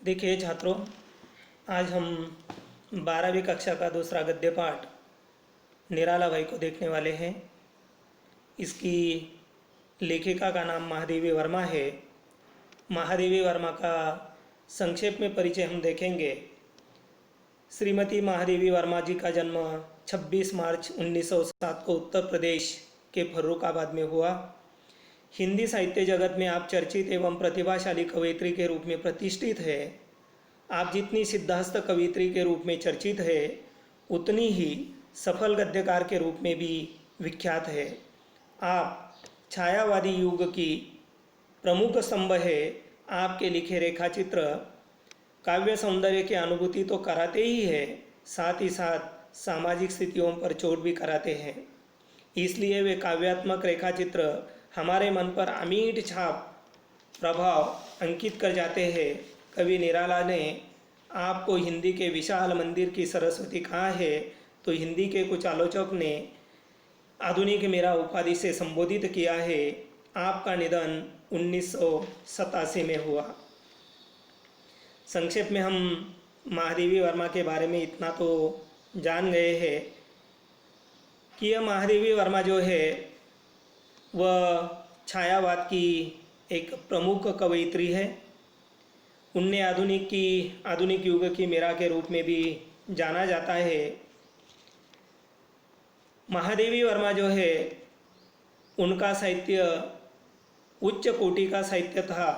देखिए छात्रों, आज हम 12वीं कक्षा का दूसरा गद्य पाठ निराला भाई को देखने वाले हैं। इसकी लेखिका का नाम महादेवी वर्मा है। महादेवी वर्मा का संक्षेप में परिचय हम देखेंगे। श्रीमती महादेवी वर्मा जी का जन्म 26 मार्च 1907 को उत्तर प्रदेश के फर्रुखाबाद में हुआ। हिंदी साहित्य जगत में आप चर्चित एवं प्रतिभाशाली कवयित्री के रूप में प्रतिष्ठित है। आप जितनी सिद्धहस्त कवयित्री के रूप में चर्चित है, उतनी ही सफल गद्यकार के रूप में भी विख्यात है। आप छायावादी युग की प्रमुख स्तंभ है। आपके लिखे रेखाचित्र काव्य सौंदर्य की अनुभूति तो कराते ही है, साथ ही साथ सामाजिक स्थितियों पर चोट भी कराते हैं। इसलिए वे काव्यात्मक रेखाचित्र हमारे मन पर अमीट छाप प्रभाव अंकित कर जाते हैं। कवि निराला ने आपको हिंदी के विशाल मंदिर की सरस्वती कहा है, तो हिंदी के कुछ आलोचक ने आधुनिक मेरा उपाधि से संबोधित किया है। आपका निधन 1987 में हुआ। संक्षेप में हम महादेवी वर्मा के बारे में इतना तो जान गए हैं कि यह महादेवी वर्मा जो है वह छायावाद की एक प्रमुख कवयित्री है। उन्हें आधुनिक युग की मीरा के रूप में भी जाना जाता है। महादेवी वर्मा जो है, उनका साहित्य उच्च कोटि का साहित्य था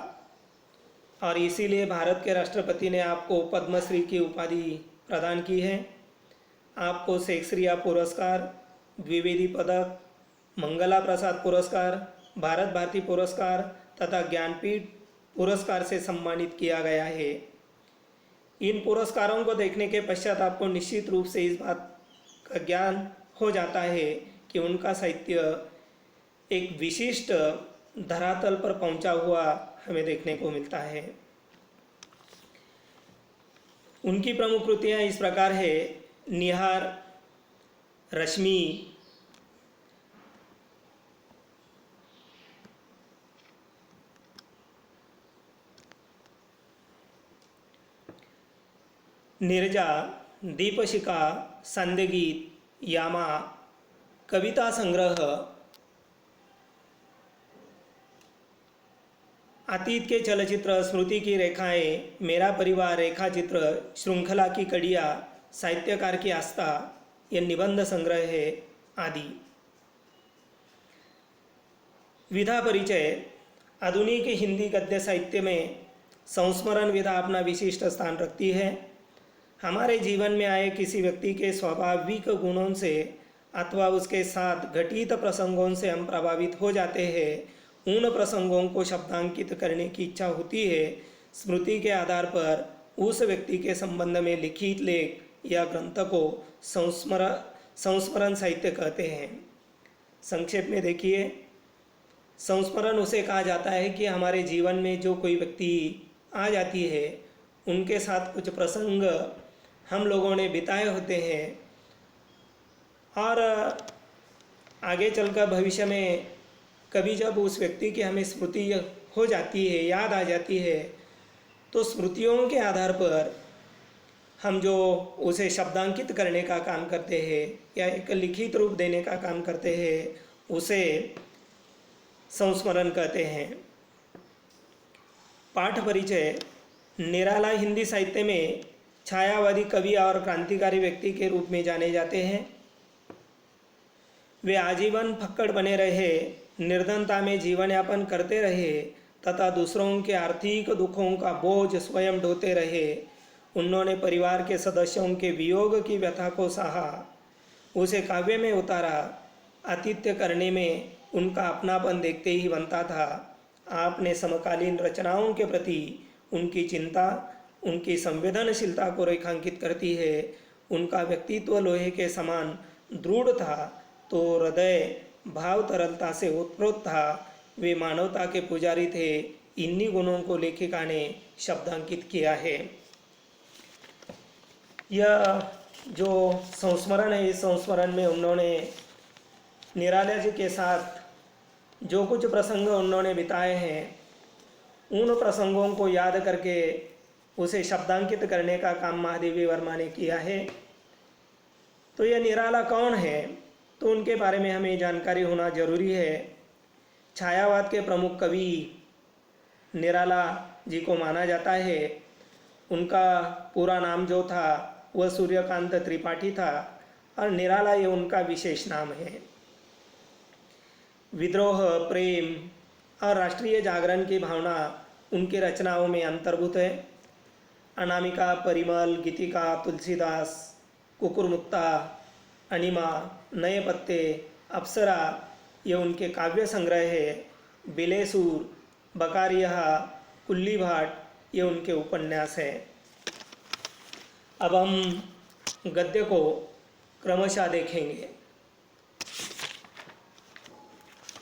और इसीलिए भारत के राष्ट्रपति ने आपको पद्मश्री की उपाधि प्रदान की है। आपको शेक्सपियर पुरस्कार, द्विवेदी पदक, मंगला प्रसाद पुरस्कार, भारत भारती पुरस्कार तथा ज्ञानपीठ पुरस्कार से सम्मानित किया गया है। इन पुरस्कारों को देखने के पश्चात आपको निश्चित रूप से इस बात का ज्ञान हो जाता है कि उनका साहित्य एक विशिष्ट धरातल पर पहुंचा हुआ हमें देखने को मिलता है। उनकी प्रमुख कृतियाँ इस प्रकार है: निहार, रश्मि, निर्जा, दीपशिखा, संध्यगीत, यामा, कविता संग्रह, अतीत के चलचित्र, स्मृति की रेखाएं, मेरा परिवार, रेखाचित्र, श्रृंखला की कड़िया, साहित्यकार की आस्था, यह निबंध संग्रह है आदि। विधा परिचय। आधुनिक हिंदी गद्य साहित्य में संस्मरण विधा अपना विशिष्ट स्थान रखती है। हमारे जीवन में आए किसी व्यक्ति के स्वाभाविक गुणों से अथवा उसके साथ घटित प्रसंगों से हम प्रभावित हो जाते हैं। उन प्रसंगों को शब्दांकित करने की इच्छा होती है। स्मृति के आधार पर उस व्यक्ति के संबंध में लिखित लेख या ग्रंथ को संस्मरण साहित्य कहते हैं। संक्षेप में देखिए, संस्मरण उसे कहा जाता है कि हमारे जीवन में जो कोई व्यक्ति आ जाती है, उनके साथ कुछ प्रसंग हम लोगों ने बिताए होते हैं और आगे चलकर भविष्य में कभी जब उस व्यक्ति की हमें स्मृति हो जाती है, याद आ जाती है, तो स्मृतियों के आधार पर हम जो उसे शब्दांकित करने का काम करते हैं या एक लिखित रूप देने का काम करते हैं, उसे संस्मरण कहते हैं। पाठ परिचय। निराला हिंदी साहित्य में छायावादी कवि और क्रांतिकारी व्यक्ति के रूप में जाने जाते हैं। वे आजीवन फक्कड़ बने रहे, निर्धनता में जीवन यापन करते रहे तथा दूसरों के आर्थिक दुखों का बोझ स्वयं ढोते रहे। उन्होंने परिवार के सदस्यों के वियोग की व्यथा को सहा, उसे काव्य में उतारा। आतिथ्य करने में उनका अपनापन देखते ही बनता था। आपने समकालीन रचनाओं के प्रति उनकी चिंता, उनकी संवेदनशीलता को रेखांकित करती है। उनका व्यक्तित्व लोहे के समान दृढ़ था, तो हृदय भाव तरलता से ओतप्रोत था। वे मानवता के पुजारी थे। इन्हीं गुणों को लेखिका ने शब्दांकित किया है। यह जो संस्मरण है, इस संस्मरण में उन्होंने निराला जी के साथ जो कुछ प्रसंग उन्होंने बिताए हैं, उन प्रसंगों को याद करके उसे शब्दांकित करने का काम महादेवी वर्मा ने किया है। तो यह निराला कौन है, तो उनके बारे में हमें जानकारी होना जरूरी है। छायावाद के प्रमुख कवि निराला जी को माना जाता है। उनका पूरा नाम जो था वह सूर्यकांत त्रिपाठी था और निराला ये उनका विशेष नाम है। विद्रोह, प्रेम और राष्ट्रीय जागरण की भावना उनकी रचनाओं में अंतर्भूत है। अनामिका, परिमल, गीतिका, तुलसीदास, कुकुरमुत्ता, अनिमा, नए पत्ते, अप्सरा ये उनके काव्य संग्रह है। बिलेसूर, बकारिया, कुल्ली भाट ये उनके उपन्यास हैं। अब हम गद्य को क्रमशः देखेंगे।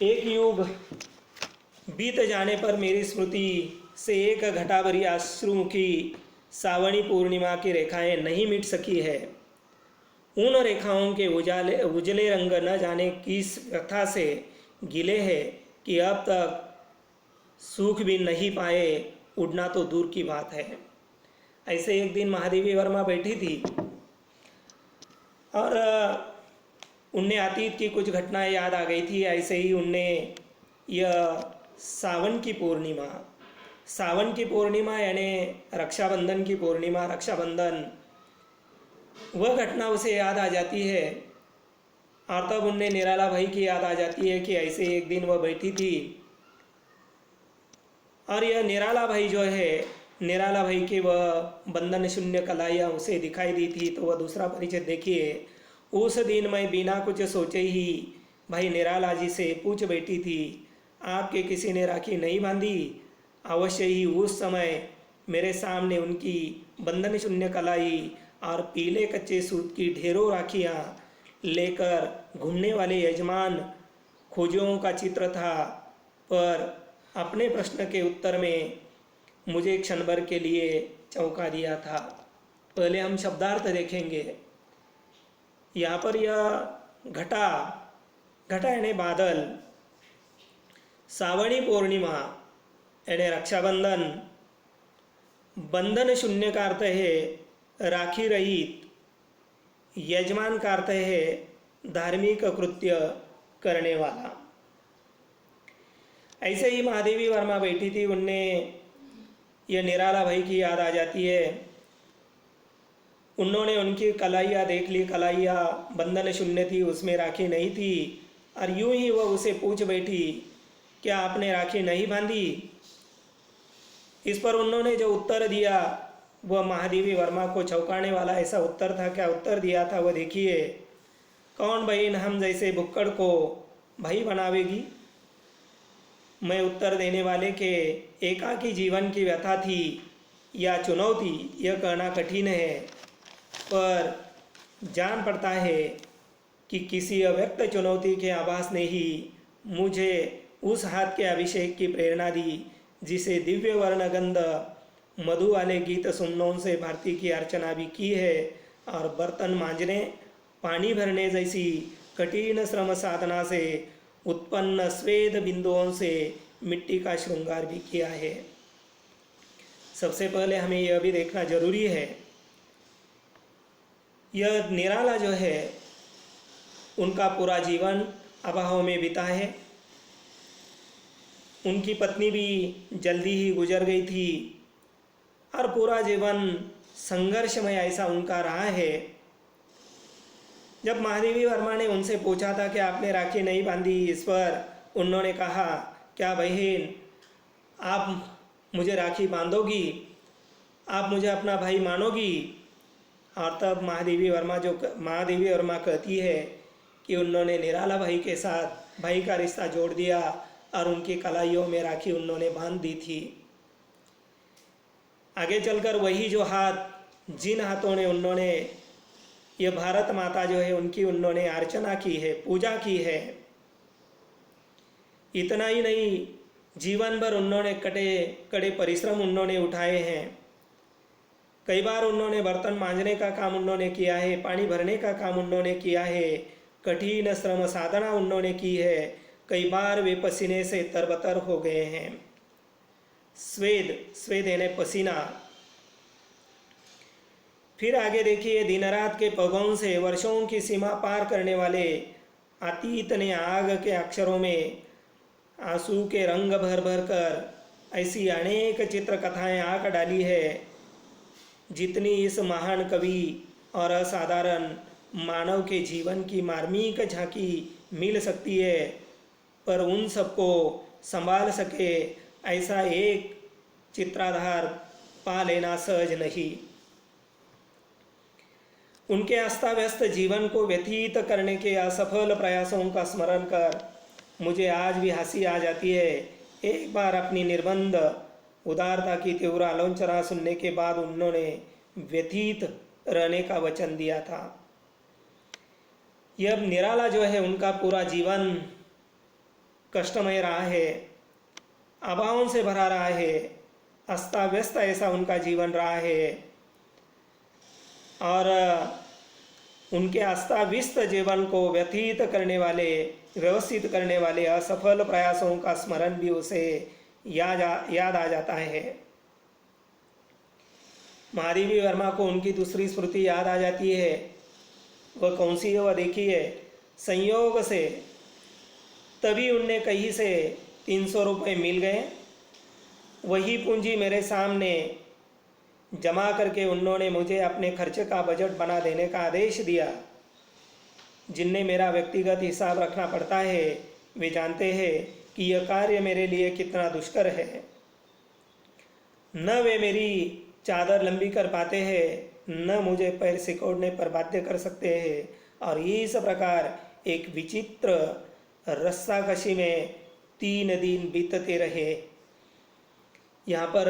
एक युग बीत जाने पर मेरी स्मृति से एक घटाभरी अश्रुमुखी सावणी पूर्णिमा की रेखाएं नहीं मिट सकी है। उन रेखाओं के उजले रंग न जाने किस व्यथा से गिले हैं कि अब तक सूख भी नहीं पाए, उड़ना तो दूर की बात है। ऐसे एक दिन महादेवी वर्मा बैठी थी और उन्हें अतीत की कुछ घटनाएं याद आ गई थी। ऐसे ही उन्हें यह सावन की पूर्णिमा यानी रक्षाबंधन की पूर्णिमा, रक्षाबंधन वह घटना उसे याद आ जाती है। और तब उन्हें निराला भाई की याद आ जाती है कि ऐसे एक दिन वह बैठी थी और यह निराला भाई जो है, निराला भाई की वह बंधन शून्य कलाइयाँ उसे दिखाई दी थी। तो वह दूसरा परिचय देखिए। उस दिन मैं बिना कुछ सोचे ही भाई निराला जी से पूछ बैठी थी, आपके किसी ने राखी नहीं बांधी? अवश्य ही उस समय मेरे सामने उनकी बंधन शून्य कलाई और पीले कच्चे सूत की ढेरों राखियाँ लेकर घूमने वाले यजमान खोजियों का चित्र था। पर अपने प्रश्न के उत्तर में मुझे क्षण भर के लिए चौंका दिया था। पहले हम शब्दार्थ देखेंगे। यहाँ पर यह घटा यानी बादल, सावणी पूर्णिमा यानी रक्षाबंधन, बंधन शून्य का अर्थ है राखी रहित, यजमान का अर्थ है धार्मिक कृत्य करने वाला। ऐसे ही महादेवी वर्मा बैठी थी, उन्हें यह निराला भाई की याद आ जाती है। उन्होंने उनकी कलाइयाँ देख ली, कलाइयाँ बंधन शून्य थी, उसमें राखी नहीं थी। और यूं ही वह उसे पूछ बैठी, क्या आपने राखी नहीं बांधी? इस पर उन्होंने जो उत्तर दिया वह महादेवी वर्मा को चौंकाने वाला ऐसा उत्तर था। क्या उत्तर दिया था वह देखिए। कौन बहन हम जैसे भुक्कड़ को भाई बनावेगी? मैं उत्तर देने वाले के एकाकी जीवन की व्यथा थी या चुनौती, यह कहना कठिन है, पर जान पड़ता है कि किसी अव्यक्त चुनौती के आभास ने ही मुझे उस हाथ के अभिषेक की प्रेरणा दी जिसे दिव्य वर्णगंध मधु वाले गीत सुमनों से भारती की अर्चना भी की है और बर्तन मांजने, पानी भरने जैसी कठिन श्रम साधना से उत्पन्न स्वेद बिंदुओं से मिट्टी का श्रृंगार भी किया है। सबसे पहले हमें यह भी देखना जरूरी है, यह निराला जो है उनका पूरा जीवन अभाव में बीता है। उनकी पत्नी भी जल्दी ही गुजर गई थी और पूरा जीवन संघर्षमय ऐसा उनका रहा है। जब महादेवी वर्मा ने उनसे पूछा था कि आपने राखी नहीं बांधी, इस पर उन्होंने कहा, क्या बहन आप मुझे राखी बांधोगी? आप मुझे अपना भाई मानोगी? और तब महादेवी वर्मा कहती है कि उन्होंने निराला भाई के साथ भाई का रिश्ता जोड़ दिया और उनकी कलाइयों में राखी उन्होंने बांध दी थी। आगे चलकर वही जो हाथ, जिन हाथों ने उन्होंने ये भारत माता जो है उनकी उन्होंने अर्चना की है, पूजा की है, इतना ही नहीं जीवन भर उन्होंने कड़े परिश्रम उन्होंने उठाए हैं। कई बार उन्होंने बर्तन मांजने का काम उन्होंने किया है, पानी भरने का काम उन्होंने किया है, कठिन श्रम साधना उन्होंने की है। कई बार वे पसीने से तरबतर हो गए हैं। स्वेद यानी पसीना, फिर आगे देखिए, दिन रात के पगों से वर्षों की सीमा पार करने वाले अतीत ने आग के अक्षरों में आंसू के रंग भर भर कर ऐसी अनेक चित्र कथाएं आंक डाली है, जितनी इस महान कवि और असाधारण मानव के जीवन की मार्मिक झांकी मिल सकती है, पर उन सबको संभाल सके ऐसा एक चित्राधार पा लेना सहज नहीं। उनके अस्ताव्यस्त जीवन को व्यतीत करने के असफल प्रयासों का स्मरण कर मुझे आज भी हंसी आ जाती है। एक बार अपनी निर्बंध उदारता की तीव्र आलोचना सुनने के बाद उन्होंने व्यतीत रहने का वचन दिया था। यह निराला जो है उनका पूरा जीवन कष्टमय रहा है, अभावों से भरा रहा है, अस्ताव्यस्त ऐसा उनका जीवन रहा है, और उनके अस्ताव्यस्त जीवन को व्यतीत करने वाले, व्यवस्थित करने वाले असफल प्रयासों का स्मरण भी उसे याद आ जाता है। महादेवी वर्मा को उनकी दूसरी स्मृति याद आ जाती है। वह कौन सी है वह देखिए। संयोग से तभी उनने कहीं से 300 रुपये मिल गए। वही पूंजी मेरे सामने जमा करके उन्होंने मुझे अपने खर्चे का बजट बना देने का आदेश दिया। जिन्हें मेरा व्यक्तिगत हिसाब रखना पड़ता है वे जानते हैं कि यह कार्य मेरे लिए कितना दुष्कर है। न वे मेरी चादर लंबी कर पाते हैं, न मुझे पैर सिकोड़ने पर बाध्य कर सकते हैं, और इस प्रकार एक विचित्र रस्साकशी में 3 दिन बीतते रहे। यहाँ पर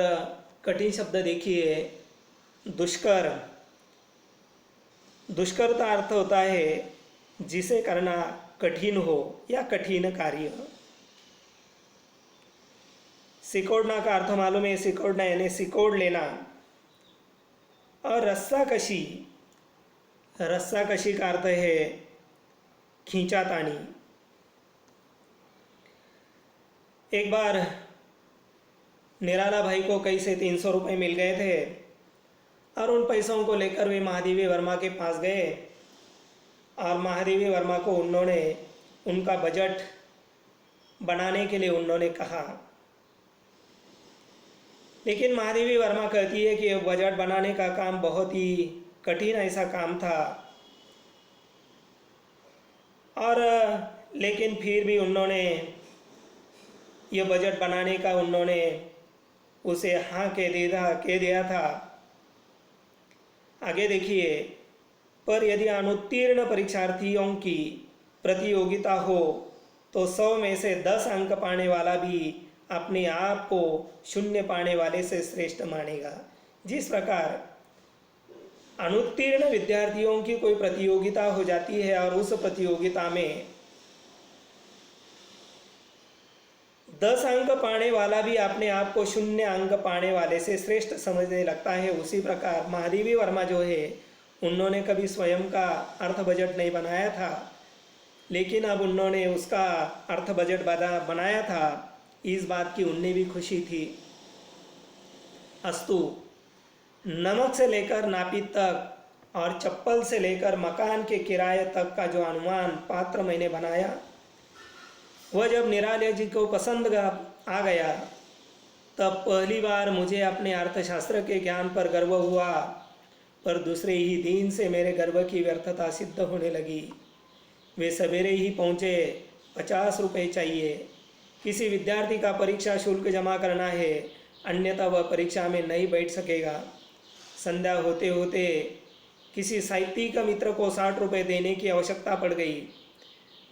कठिन शब्द देखिए, दुष्कर। दुष्कर का अर्थ होता है जिसे करना कठिन हो या कठिन कार्य। सिकोड़ना का अर्थ मालूम है, सिकोड़ना यानी सिकोड़ लेना। और रस्साकशी, रस्साकशी का अर्थ है खींचातानी। एक बार निराला भाई को कहीं से 300 रुपये मिल गए थे और उन पैसों को लेकर वे महादेवी वर्मा के पास गए और महादेवी वर्मा को उन्होंने उनका बजट बनाने के लिए उन्होंने कहा। लेकिन महादेवी वर्मा कहती है कि बजट बनाने का काम बहुत ही कठिन ऐसा काम था, और लेकिन फिर भी उन्होंने ये बजट बनाने का उन्होंने उसे हाँ कह दिया था। आगे देखिए, पर यदि अनुत्तीर्ण परीक्षार्थियों की प्रतियोगिता हो तो 100 में से 10 अंक पाने वाला भी अपने आप को 0 पाने वाले से श्रेष्ठ मानेगा। जिस प्रकार अनुत्तीर्ण विद्यार्थियों की कोई प्रतियोगिता हो जाती है और उस प्रतियोगिता में 10 अंक पाने वाला भी अपने आप को 0 अंक पाने वाले से श्रेष्ठ समझने लगता है, उसी प्रकार महादेवी वर्मा जो है उन्होंने कभी स्वयं का अर्थ बजट नहीं बनाया था, लेकिन अब उन्होंने उसका अर्थ बजट बनाया था। इस बात की उन्हें भी खुशी थी। अस्तु, नमक से लेकर नापित तक और चप्पल से लेकर मकान के किराए तक का जो अनुमान पात्र मैंने बनाया, वह जब निराला जी को पसंद आ गया तब पहली बार मुझे अपने अर्थशास्त्र के ज्ञान पर गर्व हुआ, पर दूसरे ही दिन से मेरे गर्व की व्यर्थता सिद्ध होने लगी। वे सवेरे ही पहुँचे। 50 रुपये चाहिए। किसी विद्यार्थी का परीक्षा शुल्क जमा करना है, अन्यथा वह परीक्षा में नहीं बैठ सकेगा। संध्या होते होते किसी साहित्यिक मित्र को 60 रुपये देने की आवश्यकता पड़ गई।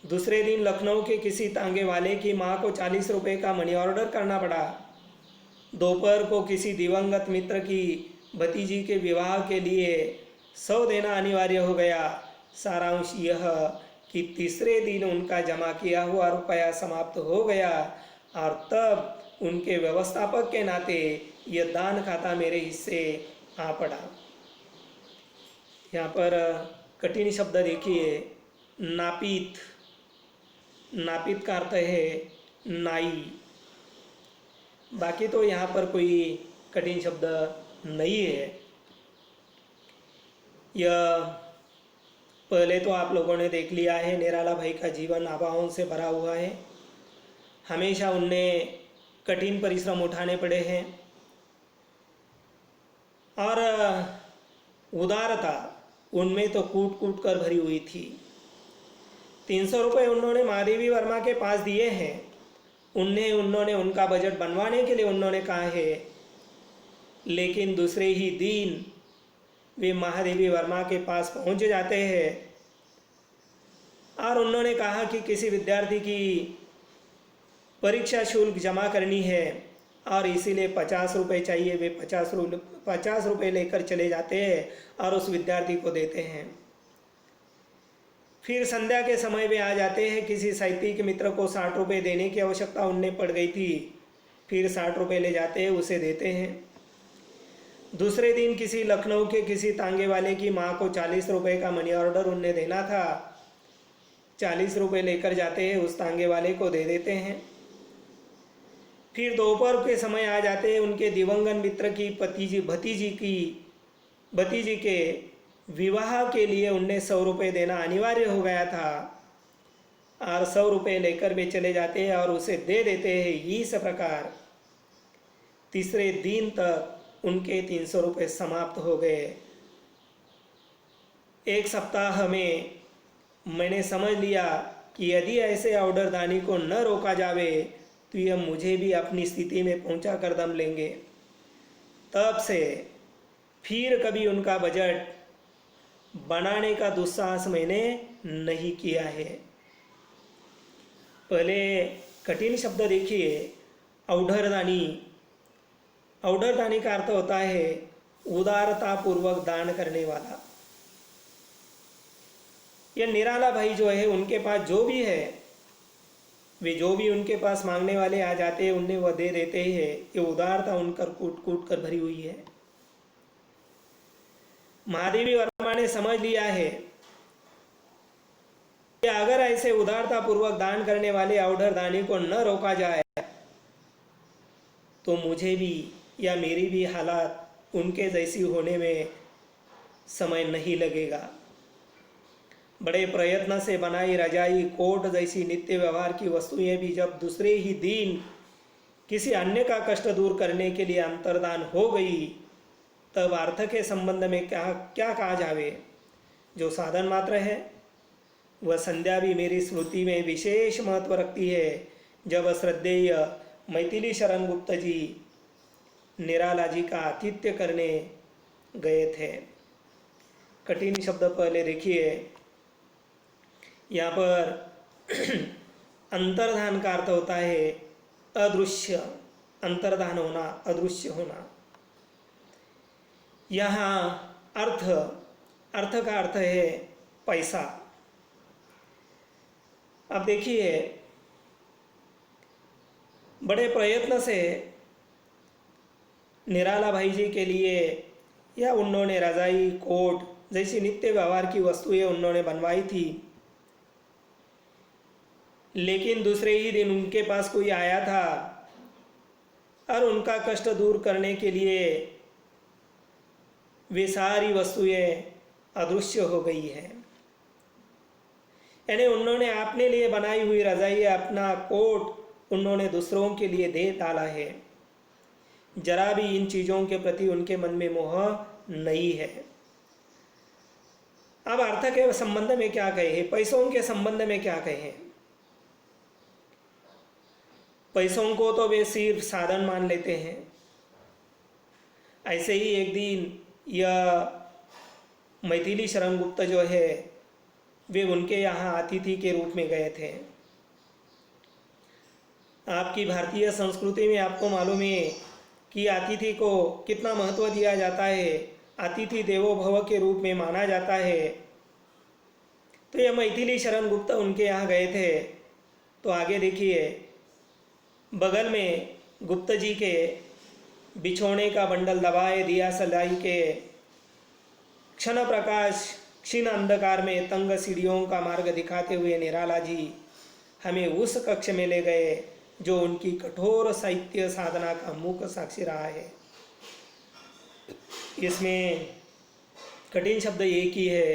दूसरे दिन लखनऊ के किसी तांगे वाले की माँ को 40 रुपये का मनी ऑर्डर करना पड़ा। दोपहर को किसी दिवंगत मित्र की भतीजी के विवाह के लिए 100 देना अनिवार्य हो गया। सारांश यह कि तीसरे दिन उनका जमा किया हुआ रुपया समाप्त हो गया और तब उनके व्यवस्थापक के नाते यह दान खाता मेरे हिस्से आ पड़ा। यहाँ पर कठिन शब्द देखिए, नापित। नापित का अर्थ है नाई। बाकी तो यहाँ पर कोई कठिन शब्द नहीं है। यह पहले तो आप लोगों ने देख लिया है, निराला भाई का जीवन आभाओं से भरा हुआ है। हमेशा उनने कठिन परिश्रम उठाने पड़े हैं और उदारता उनमें तो कूट कूट कर भरी हुई थी। 300 रुपये उन्होंने महादेवी वर्मा के पास दिए हैं। उन्होंने उनका बजट बनवाने के लिए उन्होंने कहा है, लेकिन दूसरे ही दिन वे महादेवी वर्मा के पास पहुंच जाते हैं और उन्होंने कहा कि किसी विद्यार्थी की परीक्षा शुल्क जमा करनी है और इसीलिए 50 रुपये चाहिए। वे 50 रुपये लेकर चले जाते हैं और उस विद्यार्थी को देते हैं। फिर संध्या के समय वे आ जाते हैं। किसी साहित्यिक मित्र को 60 रुपये देने की आवश्यकता उन्हें पड़ गई थी। फिर 60 रुपये ले जाते हैं, उसे देते हैं। दूसरे दिन किसी लखनऊ के किसी तांगे वाले की माँ को 40 रुपये का मनी ऑर्डर उन्हें देना था। 40 रुपये लेकर जाते हैं, उस तांगे वाले को दे देते हैं। फिर दोपहर के समय आ जाते हैं। उनके दिवंगत मित्र की भतीजी के विवाह के लिए उन्हें 100 रुपये देना अनिवार्य हो गया था और 100 रुपये लेकर वे चले जाते हैं और उसे दे देते हैं। इस प्रकार तीसरे दिन तक उनके 300 रुपये समाप्त हो गए। एक सप्ताह में मैंने समझ लिया कि यदि ऐसे ऑर्डरदानी को न रोका जावे तो यह मुझे भी अपनी स्थिति में पहुंचा कर दम लेंगे। तब से फिर कभी उनका बजट बनाने का दुस्साहस मैंने नहीं किया है। पहले कठिन शब्द देखिए, औढरदानी। औढरदानी का अर्थ होता है उदारता पूर्वक दान करने वाला। यह निराला भाई जो है, उनके पास जो भी है, वे जो भी उनके पास मांगने वाले आ जाते हैं उन्हें वह दे देते हैं। ये उदारता उनकर कूट कूट कर भरी हुई है। महादेवी वर्मा ने समझ लिया है कि अगर ऐसे उदारता पूर्वक दान करने वाले औढरदानी को न रोका जाए तो मुझे भी या मेरी भी हालात उनके जैसी होने में समय नहीं लगेगा। बड़े प्रयत्न से बनाई रजाई, कोट जैसी नित्य व्यवहार की वस्तुएं भी जब दूसरे ही दिन किसी अन्य का कष्ट दूर करने के लिए अंतर्दान हो गई, तब अर्थ के संबंध में क्या कहा जावे। जो साधन मात्र है वह संध्या भी मेरी स्मृति में विशेष महत्व रखती है। जब श्रद्धेय मैथिली शरण गुप्त जी निराला जी का आतिथ्य करने गए थे। कठिन शब्द पहले देखिए, यहाँ पर अंतर्धान का अर्थ होता है अदृश्य। अंतर्धान होना, अदृश्य होना। यहाँ अर्थ का अर्थ है पैसा। अब देखिए, बड़े प्रयत्न से निराला भाई जी के लिए या उन्होंने रजाई, कोट जैसी नित्य व्यवहार की वस्तुएं उन्होंने बनवाई थी, लेकिन दूसरे ही दिन उनके पास कोई आया था और उनका कष्ट दूर करने के लिए वे सारी वस्तुएं अदृश्य हो गई हैं। यानी उन्होंने अपने लिए बनाई हुई रजाई, अपना कोट उन्होंने दूसरों के लिए दे डाला है। जरा भी इन चीज़ों के प्रति उनके मन में मोह नहीं है। अब अर्थ के संबंध में क्या कहे, पैसों के संबंध में क्या कहे। पैसों को तो वे सिर्फ साधन मान लेते हैं। ऐसे ही एक दिन यह मैथिली शरण गुप्त जो है, वे उनके यहाँ अतिथि के रूप में गए थे। आपकी भारतीय संस्कृति में आपको मालूम है कि अतिथि को कितना महत्व दिया जाता है। अतिथि देवो भव के रूप में माना जाता है। तो यह मैथिली शरण गुप्त उनके यहाँ गए थे। तो आगे देखिए, बगल में गुप्त जी के बिछोने का बंडल दबाए दिया सलाई के क्षण प्रकाश क्षीण अंधकार में तंग सीढ़ियों का मार्ग दिखाते हुए निराला जी हमें उस कक्ष में ले गए जो उनकी कठोर साहित्य साधना का मूक साक्षी रहा है। इसमें कठिन शब्द एक ही है,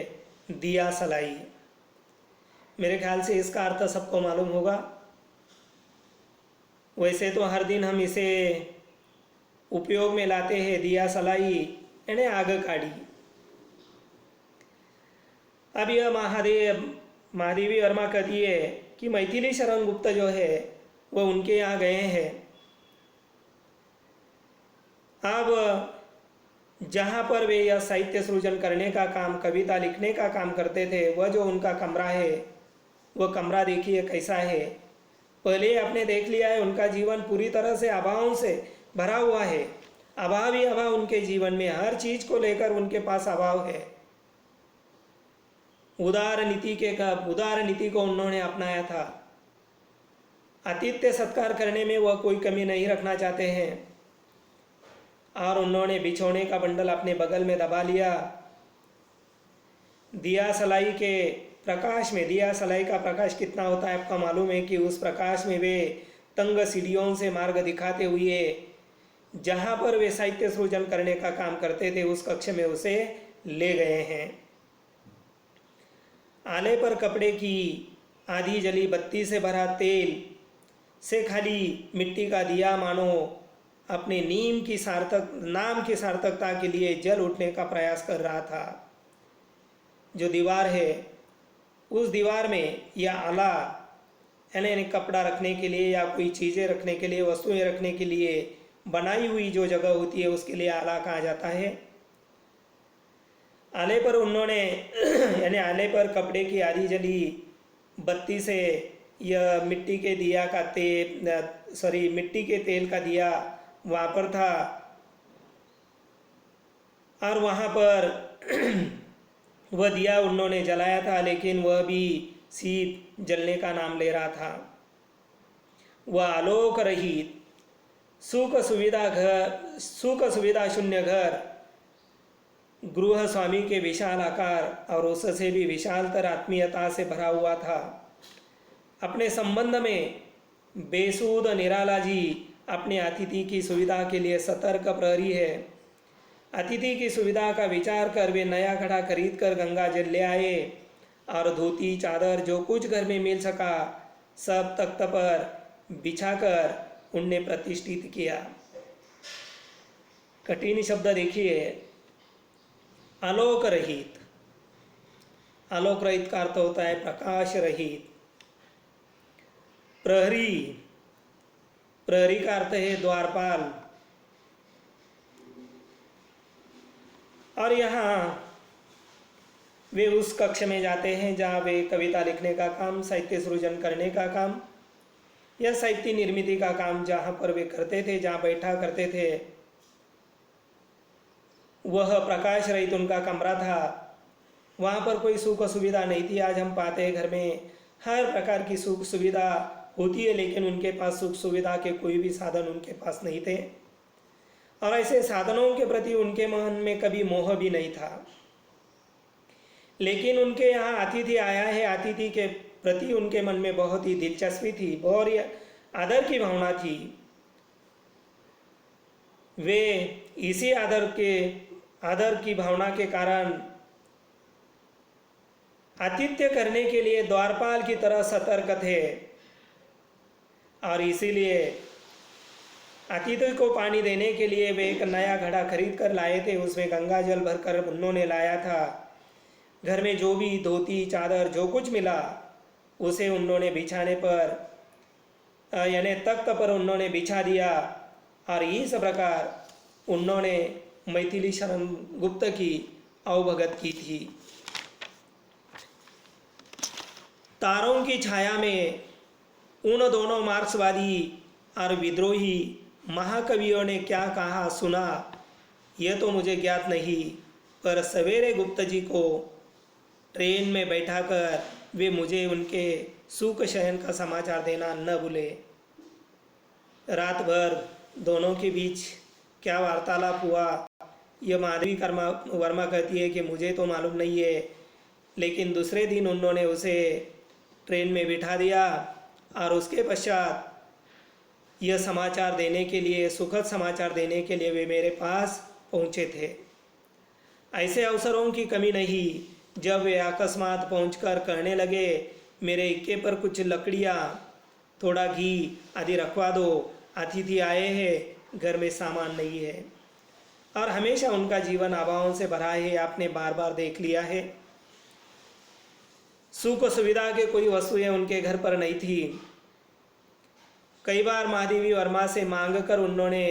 दिया सलाई। मेरे ख्याल से इसका अर्थ सबको मालूम होगा। वैसे तो हर दिन हम इसे उपयोग में लाते हैं, दिया सलाई यानी आग काढ़ी। अब यह महादेवी वर्मा कहती है कि मैथिली शरण गुप्त जो है वह उनके यहाँ गए हैं। अब जहाँ पर वे यह साहित्य सृजन करने का काम, कविता लिखने का काम करते थे, वह जो उनका कमरा है, वह कमरा देखिए कैसा है। पहले आपने देख लिया है उनका जीवन पूरी तरह से अभावों से भरा हुआ है। अभाव ही अभाव उनके जीवन में, हर चीज को लेकर उनके पास अभाव है। उदार नीति को उन्होंने अपनाया था। आतिथ्य सत्कार करने में वह कोई कमी नहीं रखना चाहते हैं। और उन्होंने बिछोने का बंडल अपने बगल में दबा लिया। दिया सलाई के प्रकाश में, दिया सलाई का प्रकाश कितना होता है आपका मालूम है कि उस प्रकाश में वे तंग सीढ़ियों से मार्ग दिखाते हुए जहाँ पर वे साहित्य सृजन करने का काम करते थे उस कक्ष में उसे ले गए हैं। आले पर कपड़े की आधी जली बत्ती से भरा तेल से खाली मिट्टी का दिया मानो अपने नाम की सार्थकता के लिए जल उठने का प्रयास कर रहा था। जो दीवार है उस दीवार में यह आला यानी कपड़ा रखने के लिए या कोई चीज़ें रखने के लिए, वस्तुएं रखने के लिए बनाई हुई जो जगह होती है उसके लिए आला कहा जाता है। आले पर उन्होंने यानी आले पर कपड़े की आधी जली बत्ती से यह मिट्टी के तेल का दिया वहाँ पर था। और वहाँ पर वह दिया उन्होंने जलाया था, लेकिन वह भी सीप जलने का नाम ले रहा था। वह आलोक रहित सुख सुविधा शून्य घर गृह स्वामी के विशाल आकार और उससे भी विशालतर आत्मीयता से भरा हुआ था। अपने संबंध में बेसूद निराला जी अपने अतिथि की सुविधा के लिए सतर्क प्रहरी है। अतिथि की सुविधा का विचार कर वे नया घड़ा खरीद कर गंगा जल ले आए और धोती चादर जो कुछ घर में मिल सका सब तख्त पर बिछाकर उनने प्रतिष्ठित किया। कठिन शब्द देखिए, आलोक रहित। आलोक रहित का अर्थ होता है प्रकाश रहित। प्रहरी, प्रहरी का अर्थ है द्वारपाल। और यहाँ वे उस कक्ष में जाते हैं जहाँ वे कविता लिखने का काम, साहित्य सृजन करने का काम या साहित्य निर्मिति का काम जहाँ पर वे करते थे, जहाँ बैठा करते थे, वह प्रकाश रहित उनका कमरा था। वहाँ पर कोई सुख सुविधा नहीं थी। आज हम पाते हैं घर में हर प्रकार की सुख सुविधा होती है, लेकिन उनके पास सुख सुविधा के कोई भी साधन उनके पास नहीं थे। और ऐसे साधनों के प्रति उनके मन में कभी मोह भी नहीं था। लेकिन उनके यहाँ अतिथि आया है, अतिथि के प्रति उनके मन में बहुत ही दिलचस्पी थी, बहुत ही आदर की भावना थी। वे इसी आदर की भावना के कारण आतिथ्य करने के लिए द्वारपाल की तरह सतर्क थे। और इसीलिए अतिथि को पानी देने के लिए वे एक नया घड़ा खरीद कर लाए थे। उसमें गंगा जल भरकर उन्होंने लाया था। घर में जो भी धोती चादर जो कुछ मिला उसे उन्होंने बिछाने पर यानी तख्त पर उन्होंने बिछा दिया। और इस प्रकार उन्होंने मैथिली शरण गुप्त की अवभगत की थी। तारों की छाया में उन दोनों मार्क्सवादी और विद्रोही महाकवियों ने क्या कहा सुना यह तो मुझे ज्ञात नहीं, पर सवेरे गुप्त जी को ट्रेन में बैठाकर वे मुझे उनके सुख शयन का समाचार देना न भूले। रात भर दोनों के बीच क्या वार्तालाप हुआ यह माधवी वर्मा कहती है कि मुझे तो मालूम नहीं है, लेकिन दूसरे दिन उन्होंने उसे ट्रेन में बिठा दिया और उसके पश्चात यह समाचार देने के लिए, सुखद समाचार देने के लिए वे मेरे पास पहुँचे थे। ऐसे अवसरों की कमी नहीं, जब वे अकस्मात पहुंचकर कहने लगे, मेरे इक्के पर कुछ लकड़ियाँ, थोड़ा घी आदि रखवा दो, अतिथि आए हैं, घर में सामान नहीं है। और हमेशा उनका जीवन अभावों से भरा है, आपने बार बार देख लिया है। सुख सुविधा के कोई वस्तुएं उनके घर पर नहीं थी। कई बार महादेवी वर्मा से मांग कर उन्होंने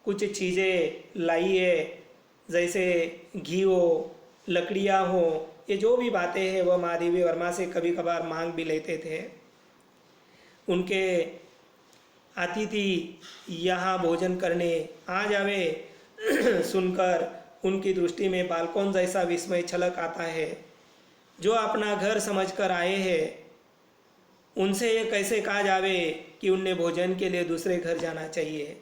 कुछ चीज़ें लाई है, जैसे घी हो, लकड़ियाँ हो, ये जो भी बातें हैं वह महादेवी वर्मा से कभी कभार मांग भी लेते थे। उनके अतिथि यहाँ भोजन करने आ जावे सुनकर उनकी दृष्टि में बालकों जैसा विस्मय छलक आता है। जो अपना घर समझकर आए हैं, उनसे ये कैसे कहा जावे कि उन्हें भोजन के लिए दूसरे घर जाना चाहिए।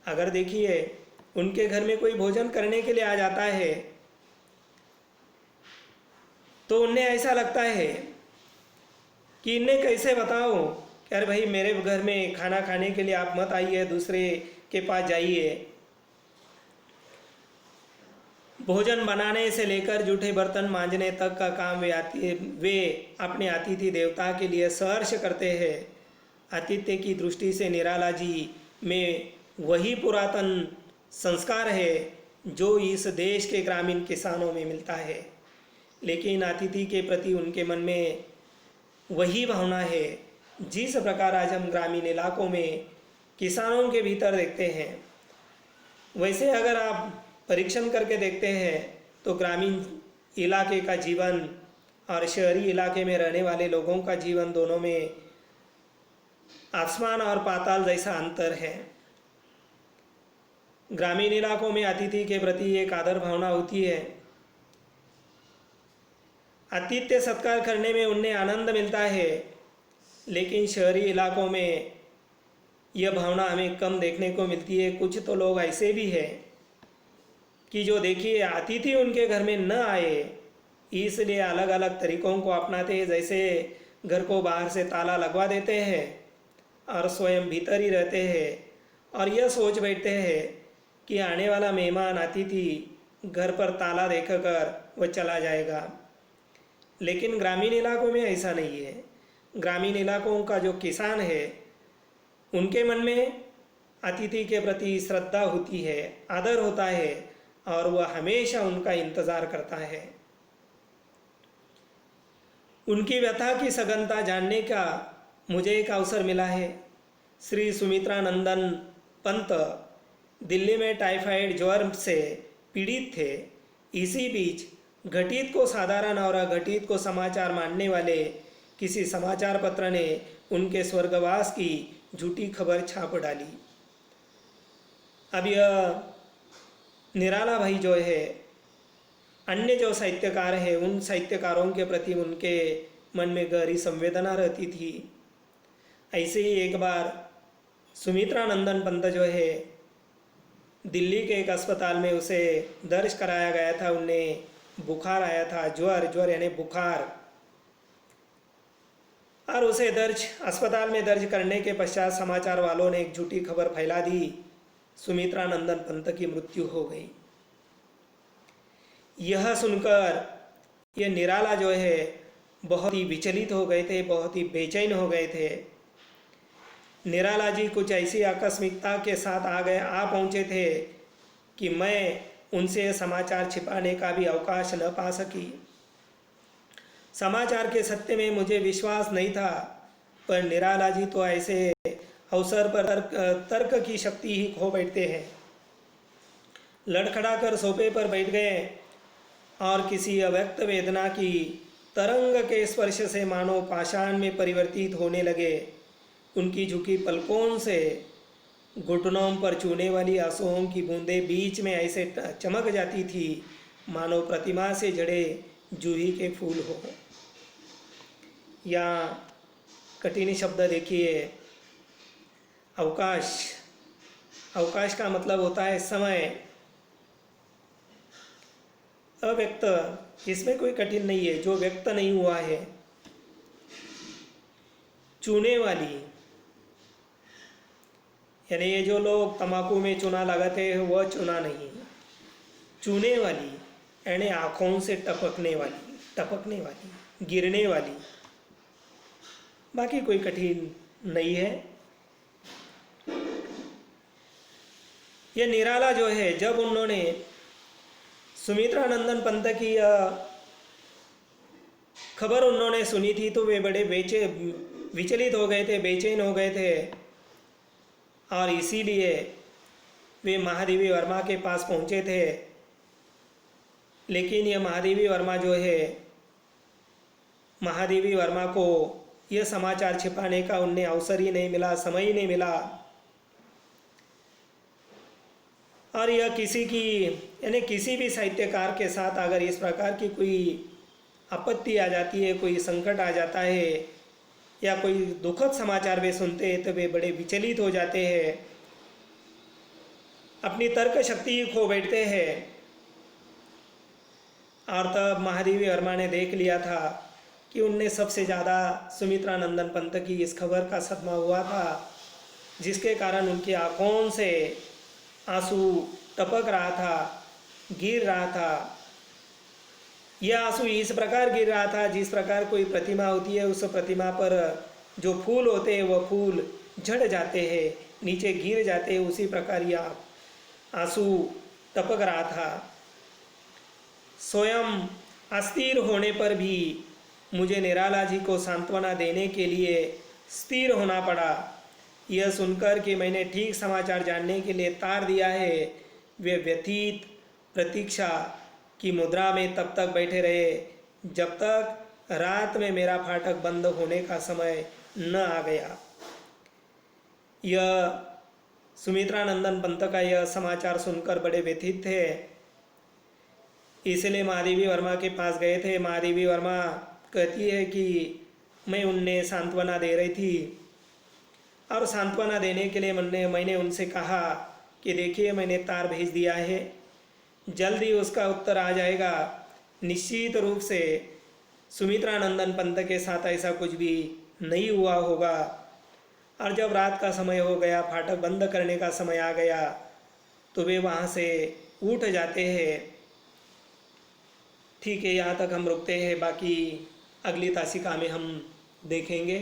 अगर देखिए, उनके घर में कोई भोजन करने के लिए आ जाता है तो उन्हें ऐसा लगता है कि इन्हें कैसे बताओ कि अरे भाई, मेरे घर में खाना खाने के लिए आप मत आइए, दूसरे के पास जाइए। भोजन बनाने से लेकर जूठे बर्तन मांजने तक का काम वे अपने अतिथि देवता के लिए सहर्ष करते हैं। आतिथ्य की दृष्टि से निराला जी में वही पुरातन संस्कार है जो इस देश के ग्रामीण किसानों में मिलता है, लेकिन अतिथि के प्रति उनके मन में वही भावना है जिस प्रकार आज हम ग्रामीण इलाकों में किसानों के भीतर देखते हैं। वैसे अगर आप परीक्षण करके देखते हैं तो ग्रामीण इलाके का जीवन और शहरी इलाके में रहने वाले लोगों का जीवन, दोनों में आसमान और पाताल जैसा अंतर है। ग्रामीण इलाकों में अतिथि के प्रति एक आदर भावना होती है, आतिथ्य सत्कार करने में उन्हें आनंद मिलता है, लेकिन शहरी इलाकों में यह भावना हमें कम देखने को मिलती है। कुछ तो लोग ऐसे भी हैं कि जो देखिए अतिथि उनके घर में न आए इसलिए अलग अलग तरीकों को अपनाते हैं, जैसे घर को बाहर से ताला लगवा देते हैं और स्वयं भीतर ही रहते हैं और यह सोच बैठते हैं कि आने वाला मेहमान अतिथि घर पर ताला देखकर वह चला जाएगा। लेकिन ग्रामीण इलाकों में ऐसा नहीं है। ग्रामीण इलाकों का जो किसान है, उनके मन में अतिथि के प्रति श्रद्धा होती है, आदर होता है और वह हमेशा उनका इंतज़ार करता है। उनकी व्यथा की सघनता जानने का मुझे एक अवसर मिला है। श्री सुमित्रानंदन पंत दिल्ली में टाइफाइड ज्वर से पीड़ित थे। इसी बीच घटित को साधारण और अघटित को समाचार मानने वाले किसी समाचार पत्र ने उनके स्वर्गवास की झूठी खबर छाप डाली। अब यह निराला भाई जो है, अन्य जो साहित्यकार हैं, उन साहित्यकारों के प्रति उनके मन में गहरी संवेदना रहती थी। ऐसे ही एक बार सुमित्रानंदन पंत जो है, दिल्ली के एक अस्पताल में उसे दर्ज कराया गया था। उन्हें बुखार आया था, ज्वर यानी बुखार, और उसे अस्पताल में दर्ज करने के पश्चात समाचार वालों ने एक झूठी खबर फैला दी, सुमित्रानंदन पंत की मृत्यु हो गई। यह सुनकर ये निराला जो है बहुत ही विचलित हो गए थे, बहुत ही बेचैन हो गए थे। निराला जी कुछ ऐसी आकस्मिकता के साथ आ पहुँचे थे कि मैं उनसे समाचार छिपाने का भी अवकाश न पा सकी। समाचार के सत्य में मुझे विश्वास नहीं था, पर निराला जी तो ऐसे अवसर पर तर्क की शक्ति ही खो बैठते हैं। लड़खड़ाकर सोफे पर बैठ गए और किसी अव्यक्त वेदना की तरंग के स्पर्श से मानो पाषाण में परिवर्तित होने लगे। उनकी झुकी पलकों से घुटनों पर चूने वाली आंसुओं की बूंदें बीच में ऐसे चमक जाती थी मानो प्रतिमा से जड़े जूही के फूल हो। या कठिन शब्द देखिए, अवकाश। अवकाश का मतलब होता है समय, अव्यक्त। इसमें कोई कठिन नहीं है, जो व्यक्त नहीं हुआ है। चूने वाली, यानी ये जो लोग तंबाकू में चूना लगाते हैं वह चूना नहीं, चूने वाली यानी आँखों से टपकने वाली, गिरने वाली। बाकी कोई कठिन नहीं है। यह निराला जो है, जब उन्होंने सुमित्रानंदन पंत की खबर उन्होंने सुनी थी तो वे बड़े विचलित हो गए थे, बेचैन हो गए थे, और इसीलिए वे महादेवी वर्मा के पास पहुँचे थे। लेकिन यह महादेवी वर्मा जो है, महादेवी वर्मा को यह समाचार छिपाने का उन्हें अवसर ही नहीं मिला, समय ही नहीं मिला। और यह किसी की यानी किसी भी साहित्यकार के साथ अगर इस प्रकार की कोई आपत्ति आ जाती है, कोई संकट आ जाता है, या कोई दुखद समाचार वे सुनते हैं, तो वे बड़े विचलित हो जाते हैं, अपनी तर्क शक्ति ही खो बैठते हैं। और तब महादेवी वर्मा ने देख लिया था कि उनने सबसे ज़्यादा सुमित्रानंदन पंत की इस खबर का सदमा हुआ था, जिसके कारण उनकी आँखों से आंसू टपक रहा था, गिर रहा था। यह आंसू इस प्रकार गिर रहा था जिस प्रकार कोई प्रतिमा होती है, उस प्रतिमा पर जो फूल होते हैं वह फूल झड़ जाते हैं, नीचे गिर जाते हैं, उसी प्रकार यह आंसू टपक रहा था। स्वयं अस्थिर होने पर भी मुझे निराला जी को सांत्वना देने के लिए स्थिर होना पड़ा। यह सुनकर कि मैंने ठीक समाचार जानने के लिए तार दिया है, वे व्यथित प्रतीक्षा की मुद्रा में तब तक बैठे रहे जब तक रात में मेरा फाटक बंद होने का समय न आ गया। यह सुमित्रानंदन पंत का यह समाचार सुनकर बड़े व्यथित थे, इसलिए महादेवी वर्मा के पास गए थे। महादेवी वर्मा कहती है कि मैं उन्हें सांत्वना दे रही थी, और सांत्वना देने के लिए मैंने उनसे कहा कि देखिए मैंने तार भेज दिया है, जल्दी उसका उत्तर आ जाएगा। निश्चित रूप से सुमित्रानंदन पंत के साथ ऐसा कुछ भी नहीं हुआ होगा। और जब रात का समय हो गया, फाटक बंद करने का समय आ गया, तो वे वहाँ से उठ जाते हैं। ठीक है, यहाँ तक हम रुकते हैं, बाकी अगली तासिका में हम देखेंगे।